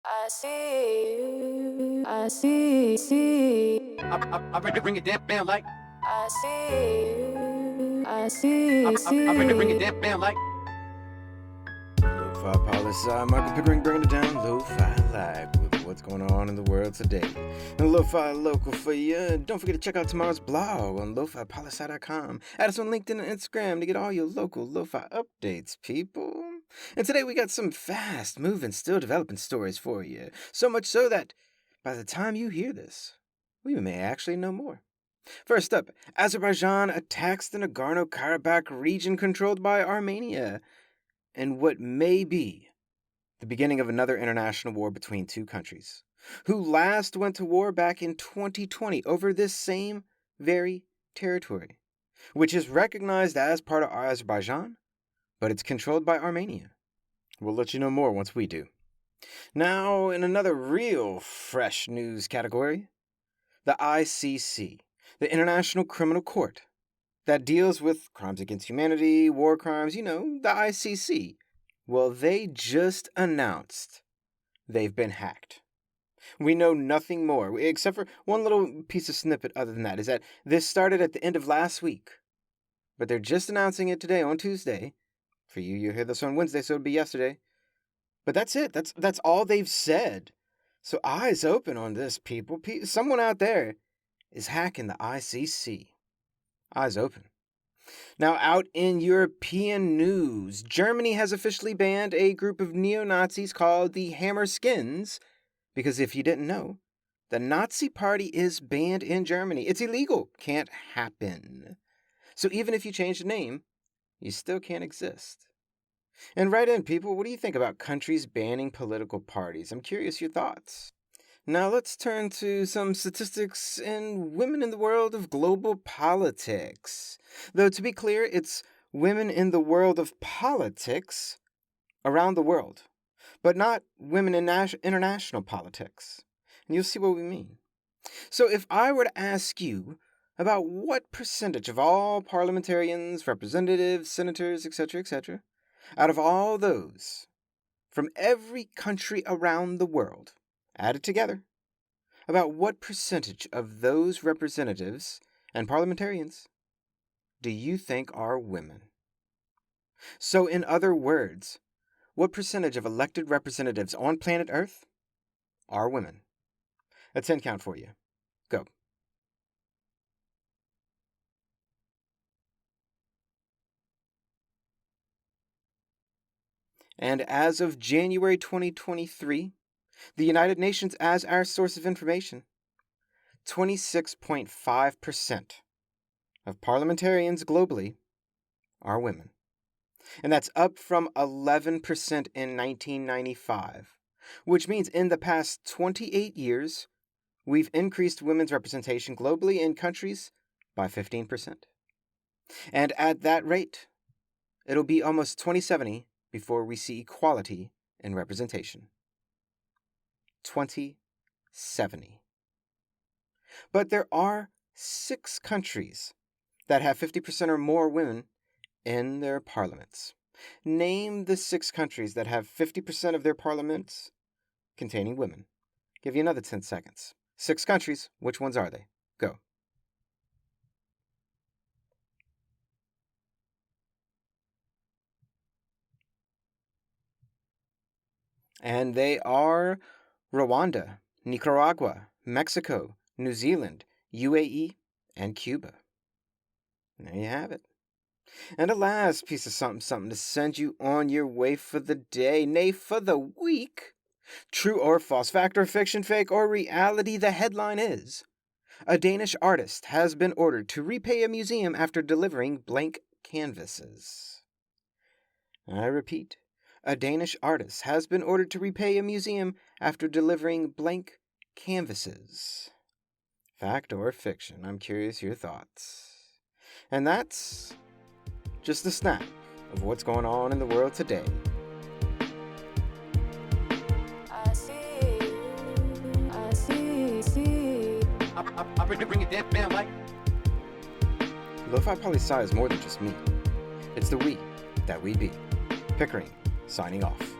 I see you. I see. I bring it down like. I see you. I see. I bring it down like. Lofi Poli Sci, Michael Pickering bringing it down Lo-Fi Live with what's going on in the world today. And Lo-Fi local for you. Don't forget to check out tomorrow's blog on lofipolisci.com. Add us on LinkedIn and Instagram to get all your local Lo-Fi updates, people. And today we got some fast-moving, still developing stories for you. So much so that by the time you hear this, we may actually know more. First up, Azerbaijan attacks the Nagorno-Karabakh region controlled by Armenia, and what may be the beginning of another international war between two countries, who last went to war back in 2020 over this same very territory, which is recognized as part of Azerbaijan, but it's controlled by Armenia. We'll let you know more once we do. Now, in another real fresh news category, the ICC, the International Criminal Court, that deals with crimes against humanity, war crimes, the ICC. Well, they just announced they've been hacked. We know nothing more, except for one little piece of snippet other than that, is that this started at the end of last week. But they're just announcing it today on Tuesday. For you'll hear this on Wednesday, so it'll be yesterday. But that's it. That's all they've said. So eyes open on this, people. Someone out there is hacking the ICC. Eyes open. Now, out in European news, Germany has officially banned a group of neo-Nazis called the Hammerskins, because if you didn't know, the Nazi Party is banned in Germany. It's illegal. Can't happen. So even if you change the name, you still can't exist. And write in, people, what do you think about countries banning political parties? I'm curious your thoughts. Now let's turn to some statistics in women in the world of global politics. Though to be clear, it's women in the world of politics around the world, but not women in international politics. And you'll see what we mean. So if I were to ask you about what percentage of all parliamentarians, representatives, senators, etc., out of all those, from every country around the world, added together, about what percentage of those representatives and parliamentarians do you think are women? So in other words, what percentage of elected representatives on planet Earth are women? A 10 count for you. Go. And as of January 2023, the United Nations as our source of information, 26.5% of parliamentarians globally are women. And that's up from 11% in 1995, which means in the past 28 years, we've increased women's representation globally in countries by 15%. And at that rate, it'll be almost 2070 before we see equality in representation. 2070. But there are 6 countries that have 50% or more women in their parliaments. Name the 6 countries that have 50% of their parliaments containing women. Give you another 10 seconds. 6 countries, which ones are they? Go. And they are Rwanda, Nicaragua, Mexico, New Zealand, UAE, and Cuba. And there you have it. And a last piece of something to send you on your way for the day, nay, for the week. True or false, fact or fiction, fake or reality, the headline is: a Danish artist has been ordered to repay a museum after delivering blank canvases. I repeat. A Danish artist has been ordered to repay a museum after delivering blank canvases. Fact or fiction? I'm curious your thoughts. And that's just a snap of what's going on in the world today. I see. I bring it down like. Lofi Poli Sci is more than just me. It's the we that we be. Pickering, signing off.